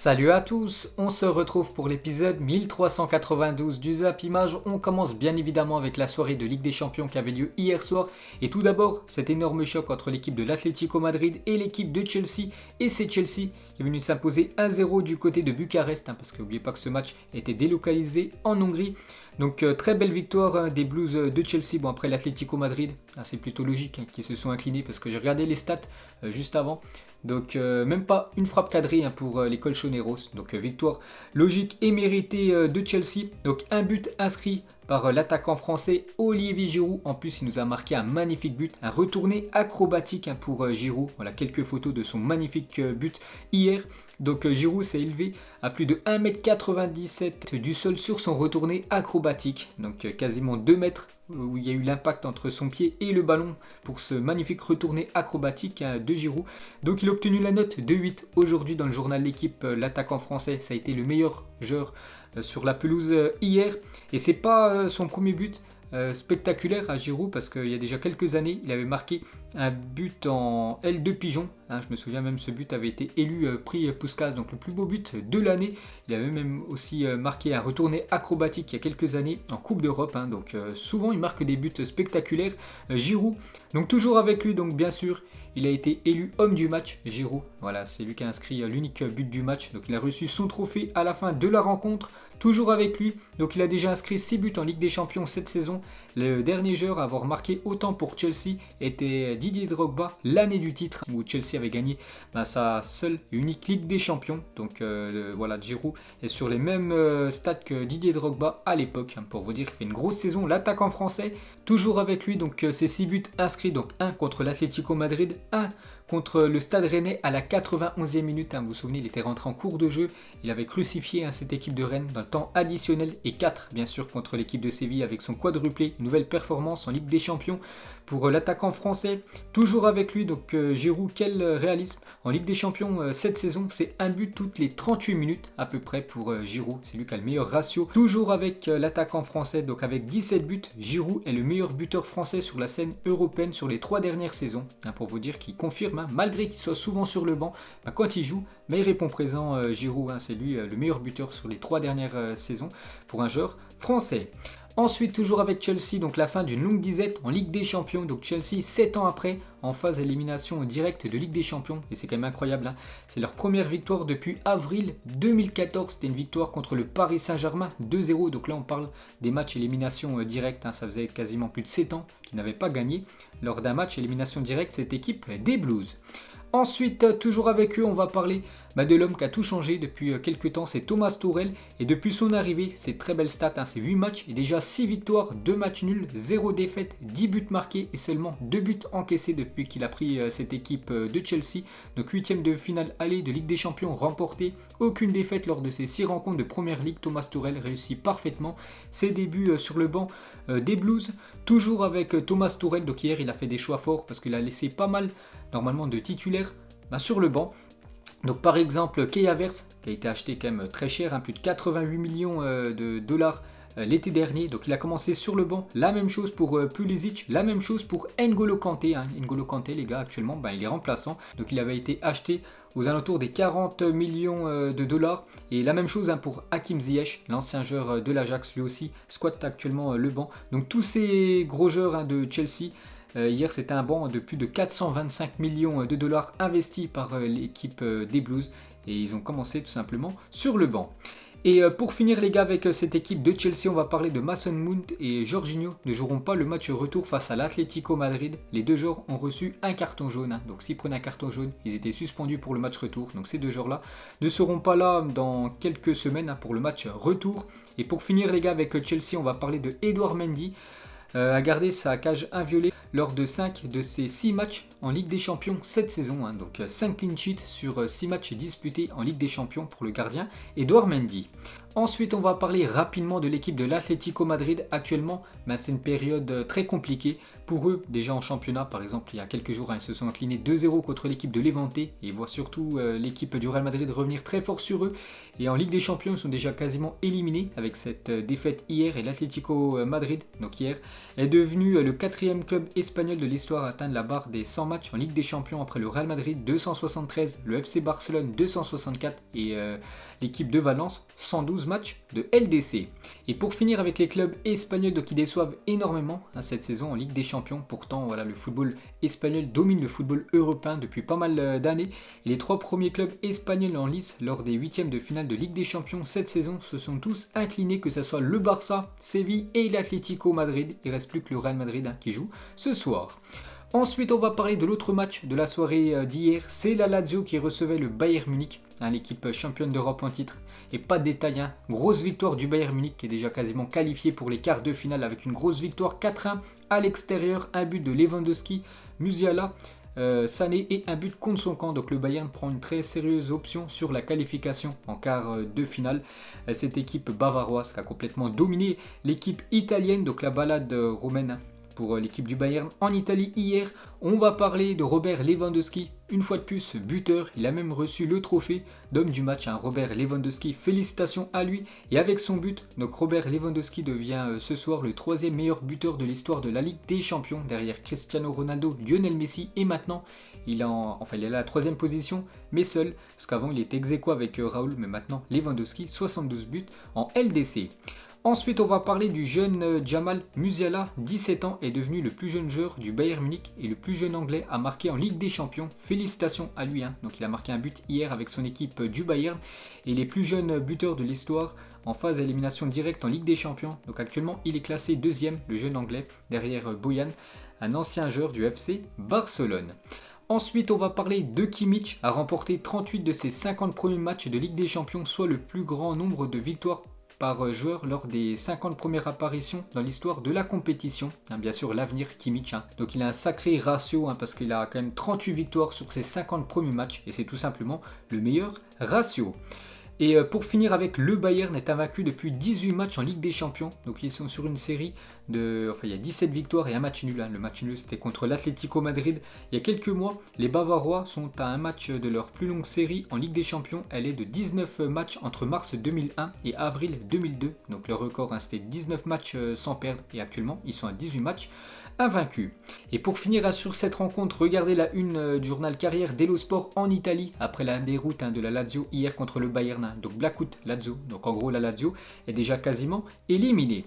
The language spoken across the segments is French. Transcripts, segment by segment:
Salut à tous, on se retrouve pour l'épisode 1392 du Zap Image. On commence bien évidemment avec la soirée de Ligue des Champions qui avait lieu hier soir. Et tout d'abord, cet énorme choc entre l'équipe de l'Atlético Madrid et l'équipe de Chelsea. Et c'est Chelsea qui est venu s'imposer 1-0 du côté de Bucarest, parce qu'oubliez pas que ce match a été délocalisé en Hongrie. Donc très belle victoire des Blues de Chelsea. Bon, après l'Atlético Madrid, c'est plutôt logique qu'ils se sont inclinés parce que j'ai regardé les stats juste avant. Donc même pas une frappe cadrée pour les Colchoneros. Donc victoire logique et méritée de Chelsea. Donc un but inscrit par l'attaquant français Olivier Giroud. En plus, il nous a marqué un magnifique but, un retourné acrobatique pour Giroud. Voilà quelques photos de son magnifique but hier. Donc Giroud s'est élevé à plus de 1m97 du sol sur son retourné acrobatique. Donc quasiment 2 mètres où il y a eu l'impact entre son pied et le ballon pour ce magnifique retourné acrobatique de Giroud. Donc il a obtenu la note de 8 aujourd'hui dans le journal L'équipe. L'attaquant français, ça a été le meilleur joueur sur la pelouse hier. Et c'est pas son premier but spectaculaire à Giroud, parce qu'il y a déjà quelques années il avait marqué un but en aile de pigeon, je me souviens même ce but avait été élu prix Puskás, donc le plus beau but de l'année. Il avait même aussi marqué un retourné acrobatique il y a quelques années en Coupe d'Europe, donc souvent il marque des buts spectaculaires Giroud. Donc toujours avec lui, donc bien sûr il a été élu homme du match, Giroud. Voilà, c'est lui qui a inscrit l'unique but du match. Donc il a reçu son trophée à la fin de la rencontre. Toujours avec lui. Donc il a déjà inscrit 6 buts en Ligue des Champions cette saison. Le dernier joueur à avoir marqué autant pour Chelsea était Didier Drogba, l'année du titre où Chelsea avait gagné sa seule et unique Ligue des Champions. Donc voilà, Giroud est sur les mêmes stats que Didier Drogba à l'époque. Pour vous dire qu'il fait une grosse saison. L'attaquant français, toujours avec lui. Donc ces 6 buts inscrits. Donc un contre l'Atlético Madrid, un contre le Stade Rennais à la 91e minute. Vous vous souvenez, il était rentré en cours de jeu. Il avait crucifié cette équipe de Rennes dans le temps additionnel. Et 4 bien sûr contre l'équipe de Séville avec son quadruplé. Une nouvelle performance en Ligue des Champions pour l'attaquant français. Toujours avec lui, donc Giroud, quel réalisme en Ligue des Champions cette saison. C'est un but toutes les 38 minutes à peu près pour Giroud. C'est lui qui a le meilleur ratio. Toujours avec l'attaquant français, donc avec 17 buts. Giroud est le meilleur buteur français sur la scène européenne sur les 3 dernières saisons. Pour vous dire qu'il confirme, malgré qu'il soit souvent sur le banc, quand il joue, il répond présent Giroud. C'est lui le meilleur buteur sur les 3 dernières saisons pour un joueur français. Ensuite, toujours avec Chelsea, donc la fin d'une longue disette en Ligue des Champions. Donc Chelsea, 7 ans après, en phase d'élimination directe de Ligue des Champions. Et c'est quand même incroyable. C'est leur première victoire depuis avril 2014. C'était une victoire contre le Paris Saint-Germain, 2-0. Donc là, on parle des matchs élimination directe. Ça faisait quasiment plus de 7 ans qu'ils n'avaient pas gagné lors d'un match élimination directe cette équipe des Blues. Ensuite, toujours avec eux, on va parler de l'homme qui a tout changé depuis quelques temps, c'est Thomas Tuchel. Et depuis son arrivée, c'est très belle stat, c'est 8 matchs et déjà 6 victoires, 2 matchs nuls, 0 défaite, 10 buts marqués et seulement 2 buts encaissés depuis qu'il a pris cette équipe de Chelsea. Donc 8e de finale aller de Ligue des Champions remportée, aucune défaite lors de ces 6 rencontres de Première Ligue. Thomas Tuchel réussit parfaitement ses débuts sur le banc des Blues. Toujours avec Thomas Tuchel, donc hier il a fait des choix forts parce qu'il a laissé pas mal normalement de titulaires sur le banc. Donc par exemple Kai Havertz qui a été acheté quand même très cher, plus de 88 millions de dollars l'été dernier. Donc il a commencé sur le banc. La même chose pour Pulisic, la même chose pour N'Golo Kanté. N'Golo Kanté les gars actuellement il est remplaçant. Donc il avait été acheté aux alentours des 40 millions de dollars. Et la même chose pour Hakim Ziyech, l'ancien joueur de l'Ajax, lui aussi squatte actuellement le banc. Donc tous ces gros joueurs de Chelsea. Hier, c'était un banc de plus de 425 millions de dollars investis par l'équipe des Blues. Et ils ont commencé tout simplement sur le banc. Et pour finir les gars avec cette équipe de Chelsea, on va parler de Mason Mount et Jorginho. Ne joueront pas le match retour face à l'Atlético Madrid. Les deux joueurs ont reçu un carton jaune. Donc s'ils prenaient un carton jaune, ils étaient suspendus pour le match retour. Donc ces deux joueurs-là ne seront pas là dans quelques semaines pour le match retour. Et pour finir les gars avec Chelsea, on va parler de Edouard Mendy. A gardé sa cage inviolée lors de 5 de ses 6 matchs en Ligue des Champions cette saison. Donc 5 clean sheets sur 6 matchs disputés en Ligue des Champions pour le gardien Edouard Mendy. Ensuite, on va parler rapidement de l'équipe de l'Atlético Madrid. Actuellement, c'est une période très compliquée pour eux. Déjà en championnat, par exemple, il y a quelques jours, ils se sont inclinés 2-0 contre l'équipe de Levante. Et ils voient surtout l'équipe du Real Madrid revenir très fort sur eux. Et en Ligue des Champions, ils sont déjà quasiment éliminés avec cette défaite hier. Et l'Atlético Madrid, donc hier, est devenu le 4e club espagnol de l'histoire à atteindre la barre des 100 matchs en Ligue des Champions après le Real Madrid 273, le FC Barcelone 264 et l'équipe de Valence 112 matchs de LDC. Et pour finir avec les clubs espagnols qui déçoivent énormément cette saison en Ligue des Champions, pourtant voilà, le football espagnol domine le football européen depuis pas mal d'années et les 3 premiers clubs espagnols en lice lors des 8e de finale de Ligue des Champions cette saison se sont tous inclinés, que ce soit le Barça, Séville et l'Atlético Madrid. Il ne reste plus que le Real Madrid qui joue ce soir. Ensuite, on va parler de l'autre match de la soirée d'hier. C'est la Lazio qui recevait le Bayern Munich, l'équipe championne d'Europe en titre. Et pas de détail, grosse victoire du Bayern Munich qui est déjà quasiment qualifié pour les quarts de finale avec une grosse victoire 4-1 à l'extérieur, un but de Lewandowski, Musiala, Sané et un but contre son camp. Donc le Bayern prend une très sérieuse option sur la qualification en quart de finale. Cette équipe bavaroise qui a complètement dominé l'équipe italienne, donc la balade romaine pour l'équipe du Bayern en Italie hier. On va parler de Robert Lewandowski, une fois de plus buteur, il a même reçu le trophée d'homme du match, Robert Lewandowski, félicitations à lui. Et avec son but, donc Robert Lewandowski devient ce soir le 3e meilleur buteur de l'histoire de la Ligue des Champions, derrière Cristiano Ronaldo, Lionel Messi, et maintenant il est à la 3e position, mais seul, parce qu'avant il était ex-aequo avec Raoul, mais maintenant Lewandowski, 72 buts en LDC. Ensuite, on va parler du jeune Jamal Musiala, 17 ans, est devenu le plus jeune joueur du Bayern Munich et le plus jeune anglais à marquer en Ligue des Champions. Félicitations à lui. Donc il a marqué un but hier avec son équipe du Bayern et les plus jeunes buteurs de l'histoire en phase d'élimination directe en Ligue des Champions. Donc actuellement, il est classé 2e, le jeune anglais, derrière Bojan, un ancien joueur du FC Barcelone. Ensuite, on va parler de Kimmich, a remporté 38 de ses 50 premiers matchs de Ligue des Champions, soit le plus grand nombre de victoires par joueur lors des 50 premières apparitions dans l'histoire de la compétition. Bien sûr, l'avenir Kimmich. Donc il a un sacré ratio parce qu'il a quand même 38 victoires sur ses 50 premiers matchs et c'est tout simplement le meilleur ratio. Et pour finir avec le Bayern est invaincu depuis 18 matchs en Ligue des Champions. Donc ils sont sur une série de... il y a 17 victoires et un match nul. Le match nul c'était contre l'Atlético Madrid. Il y a quelques mois, les Bavarois sont à un match de leur plus longue série en Ligue des Champions. Elle est de 19 matchs entre mars 2001 et avril 2002. Donc le record c'était 19 matchs sans perdre et actuellement ils sont à 18 matchs invaincus. Et pour finir sur cette rencontre, regardez la une du journal Carrière d'Elo Sport en Italie après la déroute de la Lazio hier contre le Bayern. Donc Blackout Lazio, donc en gros la Lazio est déjà quasiment éliminée.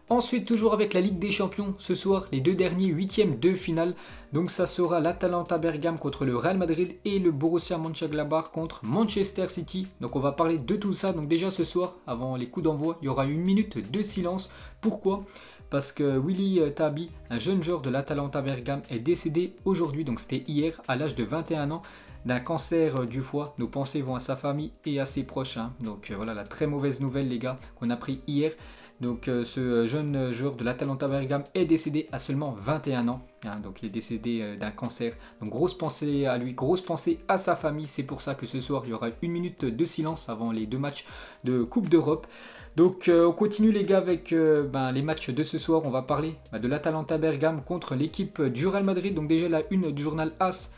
Ensuite, toujours avec la Ligue des Champions, ce soir, les 2 derniers 8e de finale. Donc ça sera l'Atalanta Bergame contre le Real Madrid et le Borussia Mönchengladbach contre Manchester City. Donc on va parler de tout ça. Donc déjà ce soir, avant les coups d'envoi, il y aura 1 minute de silence. Pourquoi ? Parce que Willy Tabi, un jeune joueur de l'Atalanta Bergame, est décédé aujourd'hui, donc c'était hier, à l'âge de 21 ans, d'un cancer du foie. Nos pensées vont à sa famille et à ses proches. Donc voilà la très mauvaise nouvelle les gars qu'on a pris hier. Donc ce jeune joueur de l'Atalanta Bergame est décédé à seulement 21 ans. Donc il est décédé d'un cancer. Donc grosse pensée à lui, grosse pensée à sa famille. C'est pour ça que ce soir il y aura 1 minute de silence avant les 2 matchs de Coupe d'Europe. Donc on continue les gars avec les matchs de ce soir. On va parler de l'Atalanta Bergame contre l'équipe du Real Madrid. Donc déjà la une du journal AS.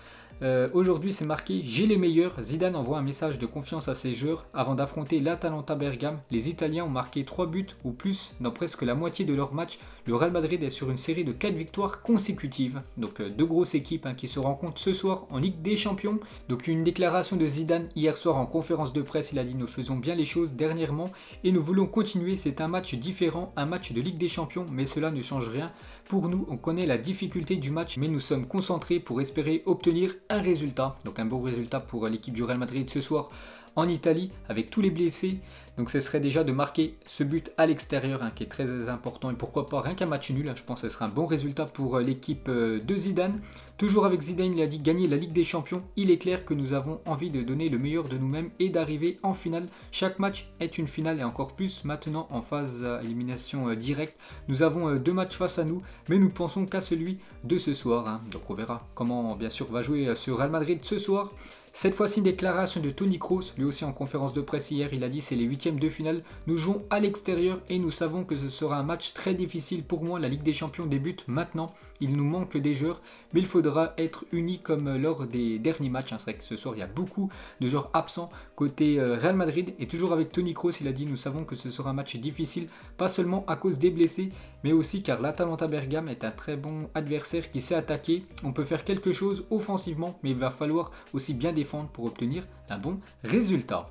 Aujourd'hui c'est marqué « J'ai les meilleurs ». Zidane envoie un message de confiance à ses joueurs avant d'affronter l'Atalanta Bergame. Les Italiens ont marqué 3 buts ou plus dans presque la moitié de leur match. Le Real Madrid est sur une série de 4 victoires consécutives. Donc 2 grosses équipes qui se rencontrent ce soir en Ligue des Champions. Donc une déclaration de Zidane hier soir en conférence de presse. Il a dit « Nous faisons bien les choses dernièrement et nous voulons continuer. C'est un match différent, un match de Ligue des Champions, mais cela ne change rien. Pour nous, on connaît la difficulté du match, mais nous sommes concentrés pour espérer obtenir un résultat. Donc un bon résultat pour l'équipe du Real Madrid ce soir en Italie avec tous les blessés. Donc ce serait déjà de marquer ce but à l'extérieur qui est très important et pourquoi pas rien qu'un match nul. Je pense que ce serait un bon résultat pour l'équipe de Zidane. Toujours avec Zidane, il a dit gagner la Ligue des Champions. Il est clair que nous avons envie de donner le meilleur de nous-mêmes et d'arriver en finale. Chaque match est une finale et encore plus maintenant en phase élimination directe. Nous avons 2 matchs face à nous, mais nous pensons qu'à celui de ce soir. Donc on verra comment bien sûr va jouer ce Real Madrid ce soir. Cette fois-ci, une déclaration de Toni Kroos, lui aussi en conférence de presse hier, il a dit c'est les 8e de finale, nous jouons à l'extérieur et nous savons que ce sera un match très difficile pour moi, la Ligue des Champions débute maintenant, il nous manque des joueurs, mais il faudra être unis comme lors des derniers matchs. C'est vrai que ce soir il y a beaucoup de joueurs absents côté Real Madrid et toujours avec Toni Kroos, il a dit nous savons que ce sera un match difficile, pas seulement à cause des blessés, mais aussi car l'Atalanta Bergame est un très bon adversaire qui sait attaquer. On peut faire quelque chose offensivement, mais il va falloir aussi bien défendre pour obtenir un bon résultat.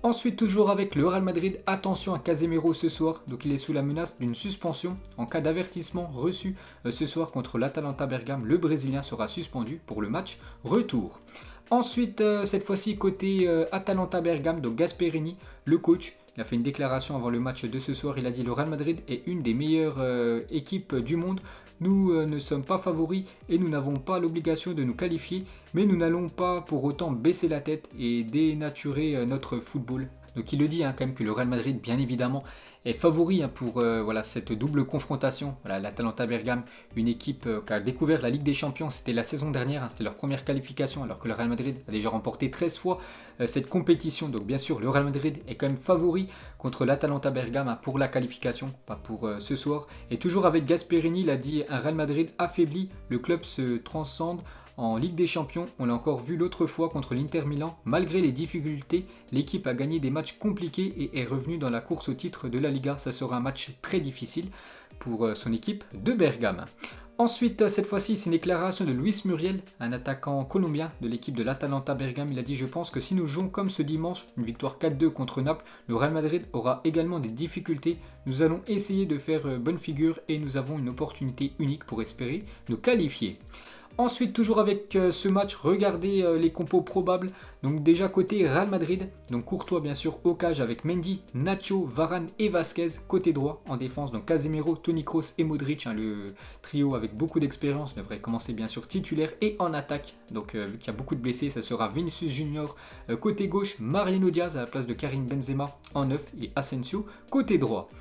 Ensuite, toujours avec le Real Madrid, attention à Casemiro ce soir, donc il est sous la menace d'une suspension. En cas d'avertissement reçu ce soir contre l'Atalanta Bergame, le Brésilien sera suspendu pour le match retour. Ensuite, cette fois-ci côté Atalanta Bergame, donc Gasperini, le coach, il a fait une déclaration avant le match de ce soir, il a dit: le Real Madrid est une des meilleures équipes du monde. Nous ne sommes pas favoris et nous n'avons pas l'obligation de nous qualifier, mais nous n'allons pas pour autant baisser la tête et dénaturer notre football. Donc il le dit quand même que le Real Madrid, bien évidemment, est favori pour cette double confrontation. Voilà, l'Atalanta Bergame, une équipe qui a découvert la Ligue des Champions, c'était la saison dernière, c'était leur première qualification, alors que le Real Madrid a déjà remporté 13 fois cette compétition. Donc bien sûr, le Real Madrid est quand même favori contre l'Atalanta Bergame pour la qualification, pas pour ce soir. Et toujours avec Gasperini, il a dit: un Real Madrid affaibli, le club se transcende en Ligue des Champions. On l'a encore vu l'autre fois contre l'Inter Milan. Malgré les difficultés, l'équipe a gagné des matchs compliqués et est revenue dans la course au titre de la Liga. Ça sera un match très difficile pour son équipe de Bergame. Ensuite, cette fois-ci, c'est une déclaration de Luis Muriel, un attaquant colombien de l'équipe de l'Atalanta Bergame. Il a dit: je pense que si nous jouons comme ce dimanche, une victoire 4-2 contre Naples, le Real Madrid aura également des difficultés. Nous allons essayer de faire bonne figure et nous avons une opportunité unique pour espérer nous qualifier. Ensuite, toujours avec ce match, regardez les compos probables. Donc déjà côté Real Madrid, donc Courtois bien sûr au cage avec Mendy, Nacho, Varane et Vasquez. Côté droit en défense, donc Casemiro, Toni Kroos et Modric, le trio avec beaucoup d'expérience devrait commencer bien sûr titulaire. Et en attaque, donc vu qu'il y a beaucoup de blessés, ça sera Vinicius Junior côté gauche, Mariano Diaz à la place de Karim Benzema en neuf et Asensio côté droit.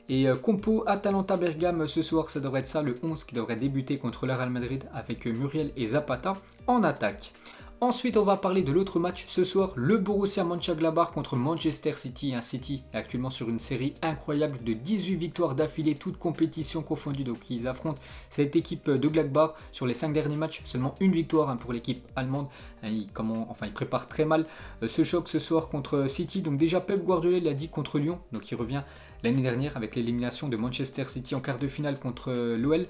Et compo Atalanta Bergame ce soir, ça devrait être ça, le 11 qui devrait débuter contre le Real Madrid avec Muriel et Zapata en attaque. Ensuite, on va parler de l'autre match ce soir, le Borussia Mönchengladbach contre Manchester City. Un City est actuellement sur une série incroyable de 18 victoires d'affilée, toutes compétitions confondues. Donc ils affrontent cette équipe de Gladbach sur les 5 derniers matchs. Seulement une victoire pour l'équipe allemande. Ils préparent très mal ce choc ce soir contre City. Donc déjà Pep Guardiola l'a dit contre Lyon, donc il revient l'année dernière avec l'élimination de Manchester City en quart de finale contre l'OL.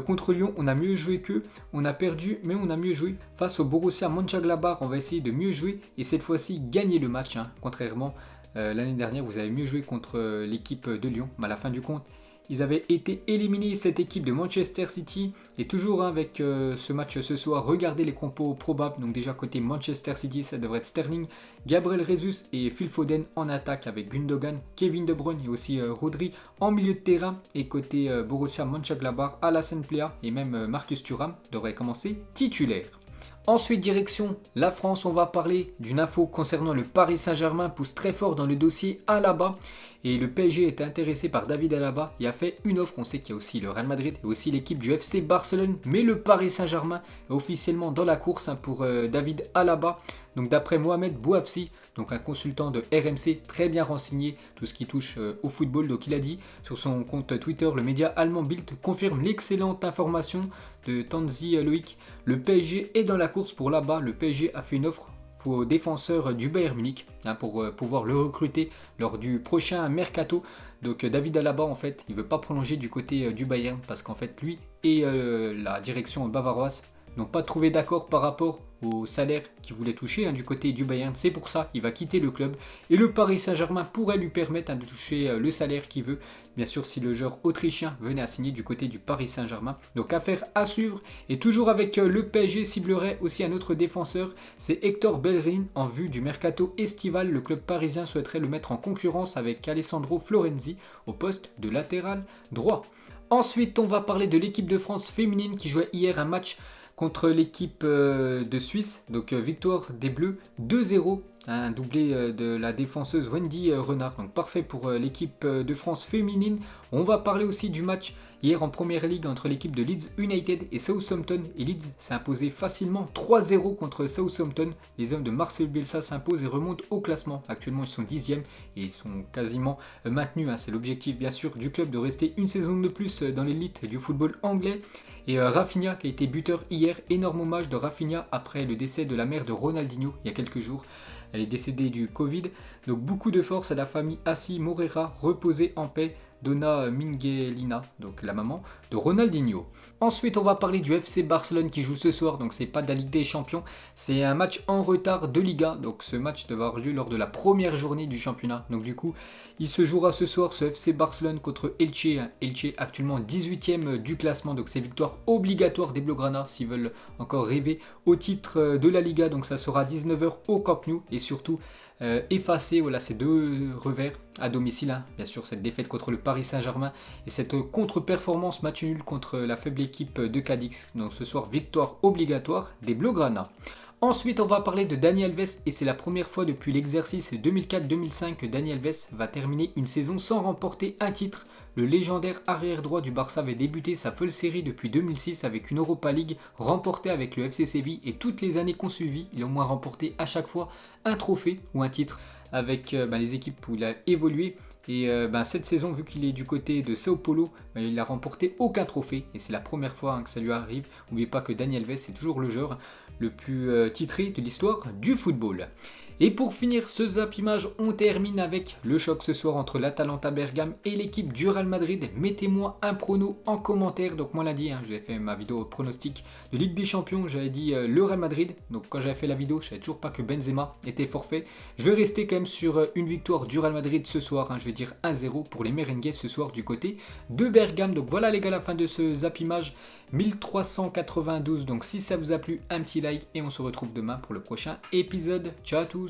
Contre Lyon, on a mieux joué qu'eux, on a perdu, mais on a mieux joué. Face au Borussia Mönchengladbach, on va essayer de mieux jouer et cette fois-ci gagner le match. Contrairement l'année dernière, vous avez mieux joué contre l'équipe de Lyon, mais à la fin du compte, ils avaient été éliminés, cette équipe de Manchester City. Et toujours avec ce match ce soir, regardez les compos probables. Donc déjà côté Manchester City, ça devrait être Sterling, Gabriel Jesus et Phil Foden en attaque avec Gundogan, Kevin De Bruyne et aussi Rodri en milieu de terrain. Et côté Borussia Mönchengladbach, Alassane Plea et même Marcus Thuram devraient commencer titulaires. Ensuite, direction la France, on va parler d'une info concernant le Paris Saint-Germain, pousse très fort dans le dossier Alaba. Et le PSG est intéressé par David Alaba et a fait une offre. On sait qu'il y a aussi le Real Madrid et aussi l'équipe du FC Barcelone. Mais le Paris Saint-Germain est officiellement dans la course pour David Alaba. Donc d'après Mohamed Bouafsi, donc un consultant de RMC très bien renseigné, tout ce qui touche au football. Donc il a dit sur son compte Twitter, le média allemand Bild confirme l'excellente information de Tanzi Loïc. Le PSG est dans la course pour Alaba. Le PSG a fait une offre au défenseur du Bayern Munich pour pouvoir le recruter lors du prochain mercato. Donc David Alaba en fait il veut pas prolonger du côté du Bayern parce qu'en fait lui et la direction bavaroise n'ont pas trouvé d'accord par rapport au salaire qu'il voulait toucher du côté du Bayern. C'est pour ça qu'il va quitter le club et le Paris Saint-Germain pourrait lui permettre de toucher le salaire qu'il veut, bien sûr si le joueur autrichien venait à signer du côté du Paris Saint-Germain. Donc affaire à suivre. Et toujours avec le PSG ciblerait aussi un autre défenseur, c'est Hector Bellerin. En vue du mercato estival, le club parisien souhaiterait le mettre en concurrence avec Alessandro Florenzi au poste de latéral droit. Ensuite, on va parler de l'équipe de France féminine qui jouait hier un match contre l'équipe de Suisse, donc victoire des Bleus 2-0, un doublé de la défenseuse Wendy Renard, donc parfait pour l'équipe de France féminine. On va parler aussi du match hier en première ligue entre l'équipe de Leeds United et Southampton, et Leeds s'est imposé facilement 3-0 contre Southampton. Les hommes de Marcel Bielsa s'imposent et remontent au classement. Actuellement ils sont 10e et ils sont quasiment maintenus. C'est l'objectif bien sûr du club de rester une saison de plus dans l'élite du football anglais. Et Rafinha qui a été buteur hier, énorme hommage de Rafinha après le décès de la mère de Ronaldinho il y a quelques jours. Elle est décédée du Covid, donc beaucoup de force à la famille Assi Moreira, reposez en paix. Donna Minguelina, donc la maman de Ronaldinho. Ensuite, on va parler du FC Barcelone qui joue ce soir, donc c'est pas de la Ligue des Champions, c'est un match en retard de Liga, donc ce match devait avoir lieu lors de la première journée du championnat. Donc du coup, il se jouera ce soir ce FC Barcelone contre Elche, Elche actuellement 18e du classement, donc c'est victoire obligatoire des Blaugrana s'ils veulent encore rêver au titre de la Liga, donc ça sera 19h au Camp Nou et surtout effacer voilà, ces deux revers à domicile, hein. Bien sûr cette défaite contre le Paris Saint-Germain et cette contre-performance match nul contre la faible équipe de Cadix. Donc ce soir victoire obligatoire des Blaugrana. Ensuite, on va parler de Dani Alves et c'est la première fois depuis l'exercice 2004-2005 que Dani Alves va terminer une saison sans remporter un titre. Le légendaire arrière-droit du Barça avait débuté sa folle série depuis 2006 avec une Europa League remportée avec le FC Séville et toutes les années qu'on suivi, il a au moins remporté à chaque fois un trophée ou un titre avec les équipes où il a évolué. Et cette saison, vu qu'il est du côté de Sao Paulo, il n'a remporté aucun trophée. Et c'est la première fois que ça lui arrive. N'oubliez pas que Dani Alves est toujours le joueur le plus titré de l'histoire du football. Et pour finir ce Zap Image, on termine avec le choc ce soir entre l'Atalanta Bergame et l'équipe du Real Madrid. Mettez-moi un prono en commentaire. Donc moi lundi, j'ai fait ma vidéo pronostic de Ligue des Champions. J'avais dit le Real Madrid. Donc quand j'avais fait la vidéo, je savais toujours pas que Benzema était forfait. Je vais rester quand même sur une victoire du Real Madrid ce soir. Je vais dire 1-0 pour les Merengues ce soir du côté de Bergame. Donc voilà les gars, la fin de ce Zap Image 1392. Donc si ça vous a plu, un petit like et on se retrouve demain pour le prochain épisode. Ciao à tous!